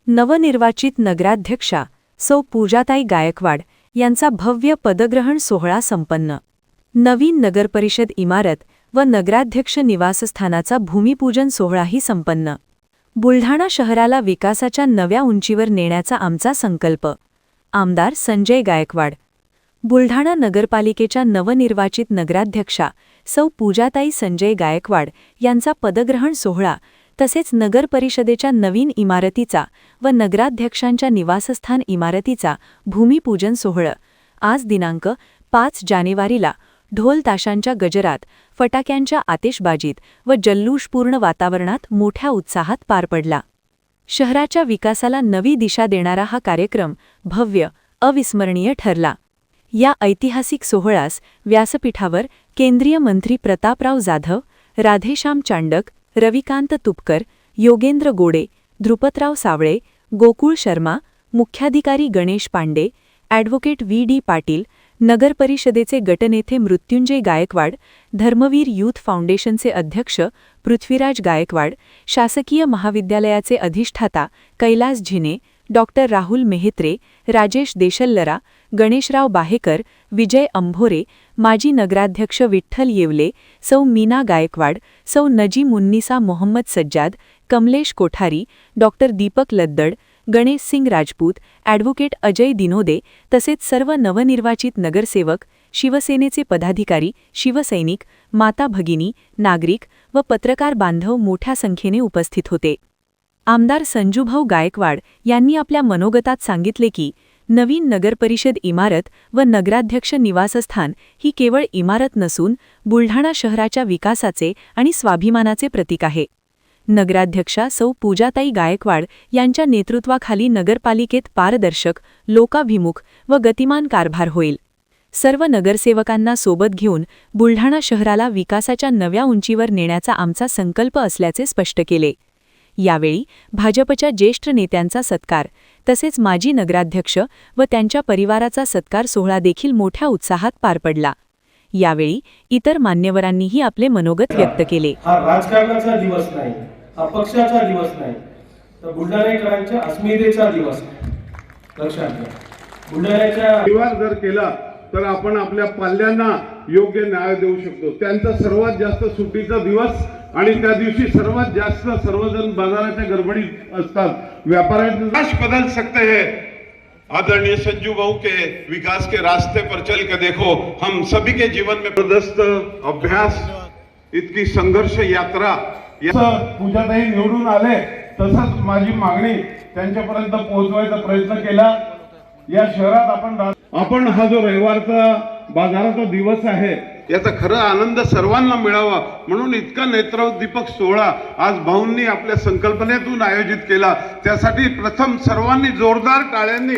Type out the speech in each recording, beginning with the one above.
नवनिर्वाचित नगराध्यक्षा सौ पूजाताई गायकवाड यांचा भव्य पदग्रहण सोहळा संपन्न। नवीन नगरपरिषद इमारत व नगराध्यक्ष निवासस्थानाचा भूमिपूजन सोहळाही संपन्न। बुलढाणा शहराला विकासाच्या नव्या उंचीवर नेण्याचा आमचा संकल्प। आमदार संजय गायकवाड। बुलढाणा नगरपालिकेच्या नवनिर्वाचित नगराध्यक्षा सौ पूजाताई संजय गायकवाड यांचा पदग्रहण सोहळा तसेच नगर परिषदेच्या नवीन इमारतीचा व नगराध्यक्षांच्या निवासस्थान इमारतीचा भूमिपूजन सोहळा आज दिनांक 5 जानेवारीला ढोल ताशांच्या गजरात, फटाक्यांच्या आतिषबाजीत व जल्लोषपूर्ण वातावरणात मोठ्या उत्साहात पार पडला। शहराच्या विकासाला नवी दिशा देणारा हा कार्यक्रम भव्य, अविस्मरणीय ठरला। या ऐतिहासिक सोहळ्यास व्यासपीठावर केंद्रीय मंत्री प्रतापराव जाधव, राधेश्याम चांडक, रविकांत तुपकर, योगेंद्र गोडे, ध्रुपतराव सावळे, गोकुळ शर्मा, मुख्याधिकारी गणेश पांडे, ॲडव्होकेट व्ही.डी. पाटील, नगरपरिषदेचे गटनेते मृत्युंजय गायकवाड, धर्मवीर यूथ फाउंडेशनचे अध्यक्ष पृथ्वीराज गायकवाड, शासकीय महाविद्यालयाचे अधिष्ठाता कैलास झिने, डॉक्टर राहुल मेहत्रे, राजेश देशल्लरा, गणेशराव बाहेकर, विजय अंभोरे, माजी नगराध्यक्ष विठ्ठल येवले, सौ मीना गायकवाड, सौ नजीमुन्निसा मोहम्मद सज्जाद, कमलेश कोठारी, डॉक्टर दीपक लद्दड, गणेश सिंग राजपूत, ॲडव्होकेट अजय दिनोदे तसेच सर्व नवनिर्वाचित नगरसेवक, शिवसेनेचे पदाधिकारी, शिवसैनिक, माता भगिनी, नागरिक व पत्रकार बांधव मोठ्या संख्येने उपस्थित होते। आमदार संजूभाऊ गायकवाड यांनी आपल्या मनोगतात सांगितले की नवीन नगरपरिषद इमारत व नगराध्यक्ष निवासस्थान ही केवळ इमारत नसून बुलढाणा शहराच्या विकासाचे आणि स्वाभिमानाचे प्रतीक आहे। नगराध्यक्षा सौ पूजाताई गायकवाड यांच्या नेतृत्वाखाली नगरपालिकेत पारदर्शक, लोकाभिमुख व गतिमान कारभार होईल। सर्व नगरसेवकांना सोबत घेऊन बुलढाणा शहराला विकासाच्या नव्या उंचीवर नेण्याचा आमचा संकल्प असल्याचे स्पष्ट केले। यावेळी भाजपच्या ज्येष्ठ नेत्यांचा सत्कार तसेच माजी नगराध्यक्ष व त्यांच्या परिवाराचा सत्कार सोहळा देखील मोठ्या उत्साहात पार पडला। यावेळी इतर मान्यवरांनीही आपले मनोगत व्यक्त केले। हा राजकारणाचा दिवस नाही, हा पक्षाचा दिवस नाही, तर बुलढाणेकरांच्या अस्मितेचा दिवस आहे। लक्षात घ्या, बुलढाण्याच्या विवाद जर केला तर आपण आपल्या पाल्यांना योग्य न्याय देऊ शकतो। त्यांचा सर्वात जास्त सुट्टीचा दिवस आणि त्या दिवशी सर्वात जास्त सर्वजण बाजाराच्या गडबडीत असतात, व्यापारात बदल सकते हैं। आदरणीय संजू भाऊ के विकास के रास्ते पर चल के देखो, हम सभी के जीवन में जबरदस्त अभ्यास, इतकी संघर्ष यात्रा। पूजाताई निवडून आले तसंच माझी मागणी त्यांच्यापर्यंत पोहोचवायचा प्रयत्न केला। या शहरात आपण हा जो रविवारचा बाजाराचा दिवस आहे याचा खरा आनंद सर्वांना मिळावा म्हणून इतका नेत्रोद्दीपक सोहळा आज भाऊंनी आपल्या संकल्पनेतून आयोजित केला। त्यासाठी प्रथम सर्वांनी जोरदार टाळ्यांनी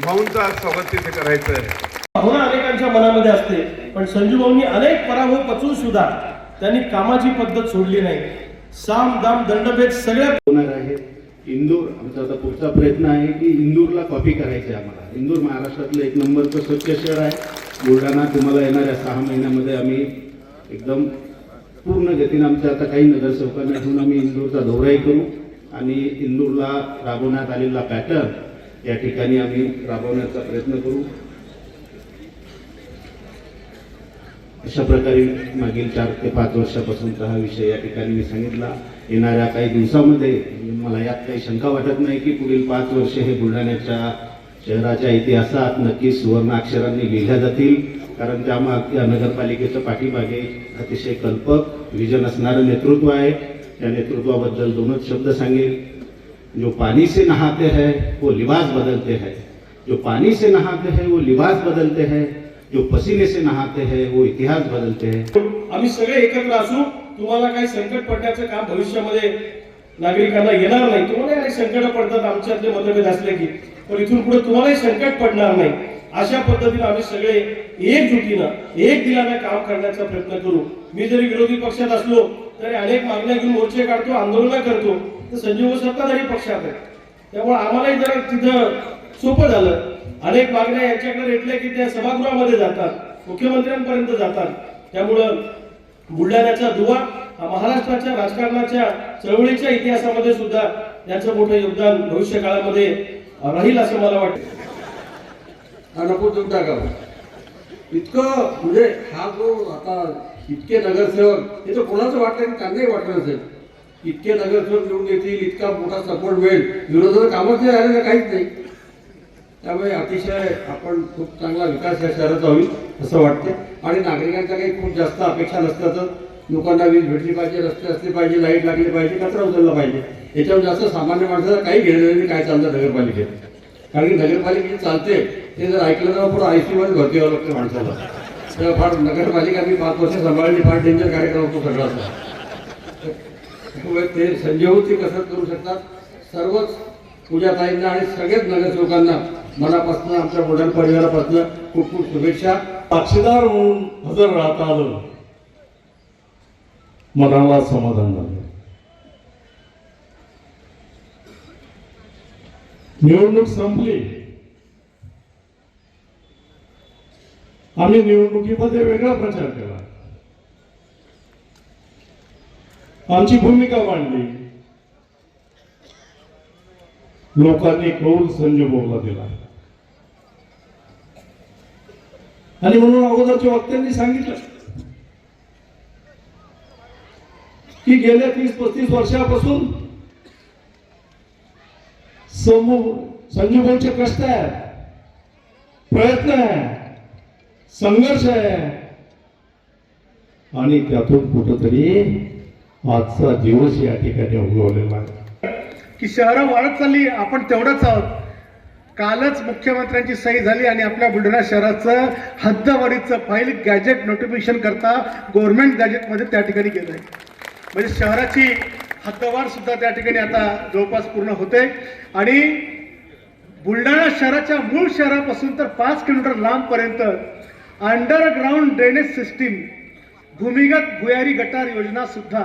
भाऊंचा स्वागत तिथे करायचं आहे। भावना अनेकांच्या मनामध्ये असते, पण संजू भाऊंनी अनेक पराभव पचवून सुद्धा त्यांनी कामाची पद्धत सोडली नाही। साम दाम दंडभेद सगळ्या होणार आहे। इंदूर आमचा आता पुढचा प्रयत्न आहे की इंदूरला कॉपी करायचे आम्हाला। इंदूर महाराष्ट्रातलं एक नंबरचं स्वच्छ शहर आहे। बुलढाणा तुम्हाला येणाऱ्या 6 महिन्यामध्ये आम्ही एकदम पूर्ण गतीने आमच्या आता काही नगरसेवकांना घेऊन आम्ही इंदूरचा दौराही करू आणि इंदूरला राबवण्यात आलेला पॅटर्न या ठिकाणी आम्ही राबवण्याचा प्रयत्न करू। अशा प्रकारे मागील 4 ते 5 वर्षापासूनचा हा विषय या ठिकाणी मी सांगितला। येणाऱ्या काही दिवसामध्ये मला यात काही शंका वाटत नाही की पुढील 5 वर्षे हे बुलढाण्याच्या शहराच्या इतिहासात नक्कीच सुवर्ण अक्षरांनी लिहिल्या जातील, कारण त्या नगरपालिकेच्या पाठीमागे अतिशय कल्पक विजन असणारं नेतृत्व आहे। त्या नेतृत्वाबद्दल 2च शब्द सांगेल। जो पानी से नहाते हैं वो लिबास बदलते हैं, जो पानी से नहाते हैं वो लिबास बदलते हैं, जो पसीने से नहाते हैं वो इतिहास बदलते हैं। आम्ही सगळे एकत्र असू, तुम्हाला काही संकट पडण्याचं काम भविष्यामध्ये नागरिकांना येणार नाही। तुम्हाला काही संकट पडतात आमच्यातले मतभेद असले की, पण इथून पुढे तुम्हालाही संकट पडणार नाही। अशा पद्धतीने आम्ही सगळे एकजुटीनं एक दिलाने काम करण्याचा प्रयत्न करू। मी जरी विरोधी पक्षात असलो तरी अनेक मागण्या घेऊन मोर्चे काढतो, आंदोलन करतो, तर संजय सत्ताधारी पक्षात आहे, त्यामुळे आम्हालाही जरा तिथं सोपं झालं। अनेक मागण्या यांच्याकडे रेटल्या की त्या सभागृहामध्ये जातात, मुख्यमंत्र्यांपर्यंत जातात। त्यामुळं बुलढाण्याचा दुवा हा महाराष्ट्राच्या राजकारणाच्या चळवळीच्या इतिहासामध्ये सुद्धा यांचं मोठं योगदान भविष्य काळामध्ये राहील असं मला वाटतं. नको देऊन टाकावं इतकं म्हणजे हा जो आता इतके नगरसेवक हे तर कोणाचं वाटलं की त्यांनाही वाटलं नसेल. इतके नगरसेवक निवडून येतील, इतका मोठा सपोर्ट मिळेल, विरोधाचं कामच नाही राहिलेलं काहीच नाही. त्यामुळे अतिशय आपण खूप चांगला विकास या शहराचा होईल असं वाटते. आणि नागरिकांच्या काही खूप जास्त अपेक्षा नसतातच लोकांना वीज भेटली पाहिजे, रस्ते असले पाहिजे, लाईट लागली पाहिजे, कचरा उचलला पाहिजे. याच्यावर जास्त सामान्य माणसाला काही घेणं नाही काय चालतं नगरपालिकेत. कारण की नगरपालिकेची चालते ते जर ऐकलं तर पुढे ICU मध्ये भरती व्हावं लागतं माणसाला. तेव्हा फार नगरपालिका मी 5 वर्ष सांभाळली, फार डेंजर कार्यक्रम होतो सगळा असा. त्यामुळे ते संजीवती कसरत करू शकतात. सर्वच पूजाताईंना आणि सगळेच नगरसेवकांना मनापासून आमच्या बुलढाणा परिवारापासून खूप खूप शुभेच्छा. साक्षीदार म्हणून हजर राहता आलं, मनाला समाधान झालं. निवडणूक संपली, आम्ही निवडणुकीमध्ये वेगळा प्रचार केला, आमची भूमिका मांडली, लोकांनी कौल संजय भाऊला दिला. आणि म्हणून अगोदरच्या वक्त्यांनी सांगितलं की गेल्या 30-35 वर्षापासून संजू भाऊचे कष्ट आहे, प्रयत्न आहे, संघर्ष आहे आणि त्यातून कुठंतरी आजचा दिवस या ठिकाणी उगवलेला आहे की शहरं वाढत चालली, आपण तेवढंच आहोत. कालच मुख्यमंत्र्यांची सही झाली आणि आपल्या बुलढाणा शहराचं हद्दवाढीचं फाईल गॅजेट नोटिफिकेशन करता गव्हर्नमेंट गॅजेटमध्ये त्या ठिकाणी गेलं आहे. म्हणजे शहराची हद्दवाढ सुद्धा त्या ठिकाणी आता जवळपास पूर्ण होते. आणि बुलढाणा शहराच्या मूळ शहरापासून तर 5 किलोमीटर लांबपर्यंत अंडरग्राऊंड ड्रेनेज सिस्टीम, भूमिगत भुयारी गटार योजना सुद्धा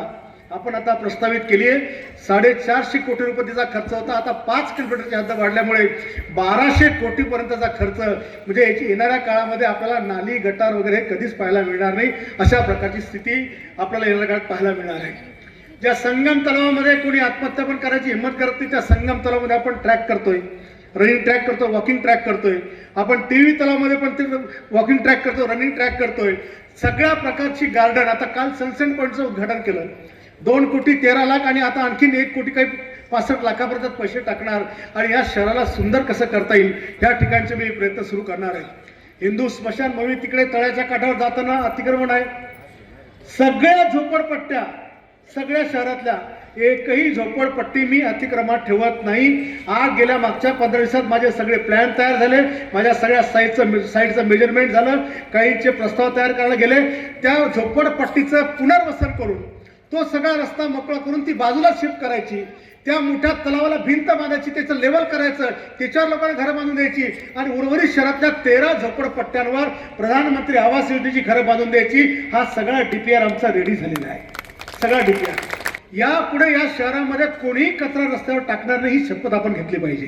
आपण आता प्रस्तावित केली आहे. 450 कोटी रुपये तिचा खर्च होता. आता 5 किलोमीटरची हद्द वाढल्यामुळे 1200 कोटीपर्यंतचा खर्च, म्हणजे याची येणाऱ्या काळामध्ये आपल्याला नाली गटार वगैरे कधीच पाहायला मिळणार नाही. अशा प्रकारची स्थिती आपल्याला येणाऱ्या काळात पाहायला मिळणार आहे. ज्या संगम तलावामध्ये कोणी आत्महत्या पण करायची हिंमत करत नाही, त्या संगम तलावामध्ये आपण ट्रॅक करतोय, रनिंग ट्रॅक करतोय, वॉकिंग ट्रॅक करतोय. आपण TV तलावामध्ये पण ते वॉकिंग ट्रॅक करतोय, रनिंग ट्रॅक करतोय. सगळ्या प्रकारची गार्डन. आता काल सनसेट पॉईंटचं उद्घाटन केलं. 2,13,00,000 आणि आता आणखीन 1 कोटी काही 65 लाखापर्यंत पैसे टाकणार आणि या शहराला सुंदर कसं करता येईल या ठिकाणचे मी प्रयत्न सुरू करणार आहे. हिंदू स्मशानभूमी तिकडे तळ्याच्या काठावर जाताना अतिक्रमण आहे. सगळ्या झोपडपट्ट्या, सगळ्या शहरातल्या एकही झोपडपट्टी मी अतिक्रमणात ठेवत नाही. गेल्या मागच्या 15 दिवसात माझे सगळे प्लॅन तयार झाले, माझ्या सगळ्या साईटचं मेजरमेंट झालं, काहीचे प्रस्ताव तयार करायला गेले. त्या झोपडपट्टीचं पुनर्वसन करून तो सगळा रस्ता मोकळा करून ती बाजूला शिफ्ट करायची. त्या मोठ्या तलावाला भिंत बांधायची, त्याचं लेवल करायचं, त्याच्यावर लोकांना घरं बांधून द्यायची आणि उर्वरित शहरातल्या 13 झोपडपट्ट्यांवर प्रधानमंत्री आवास योजनेची घरं बांधून द्यायची. हा सगळा DPR आमचा रेडी झालेला आहे, सगळा DPR. यापुढे या शहरामध्ये कोणीही कचरा रस्त्यावर टाकणार नाही ही शपथ आपण घेतली पाहिजे.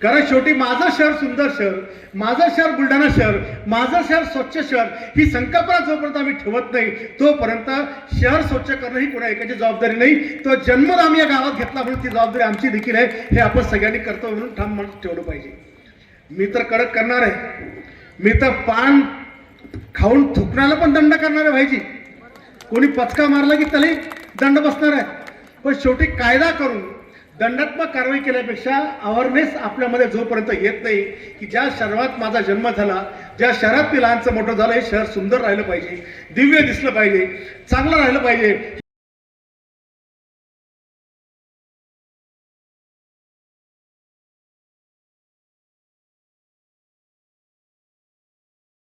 कारण शेवटी माझं शहर सुंदर शहर, माझं शहर बुलढाणा शहर, माझं शहर स्वच्छ शहर ही संकल्पना जोपर्यंत आम्ही ठेवत नाही तोपर्यंत शहर स्वच्छ करणं ही कोणा एकाची जबाबदारी नाही. तो जन्म आम्ही या गावात घेतला म्हणून ती जबाबदारी आमची देखील आहे. हे आपण सगळ्यांनी कर्तव्य म्हणून ठाम म्हणून ठेवलं पाहिजे. मी तर कडक करणार आहे. मी तर पान खाऊन थुकण्याला पण दंड करणार आहे भाईजी. कोणी पचका मारला की त्यालाही दंड बसणार आहे. पण शेवटी कायदा करून दंडात्मक कारवाई केल्यापेक्षा अवेअरनेस आपल्यामध्ये जोपर्यंत येत नाही की ज्या शहरात माझा जन्म झाला, ज्या शहरात मी लहानचं मोठं झालं, हे शहर सुंदर राहिलं पाहिजे, दिव्य दिसलं पाहिजे, चांगलं राहिलं पाहिजे.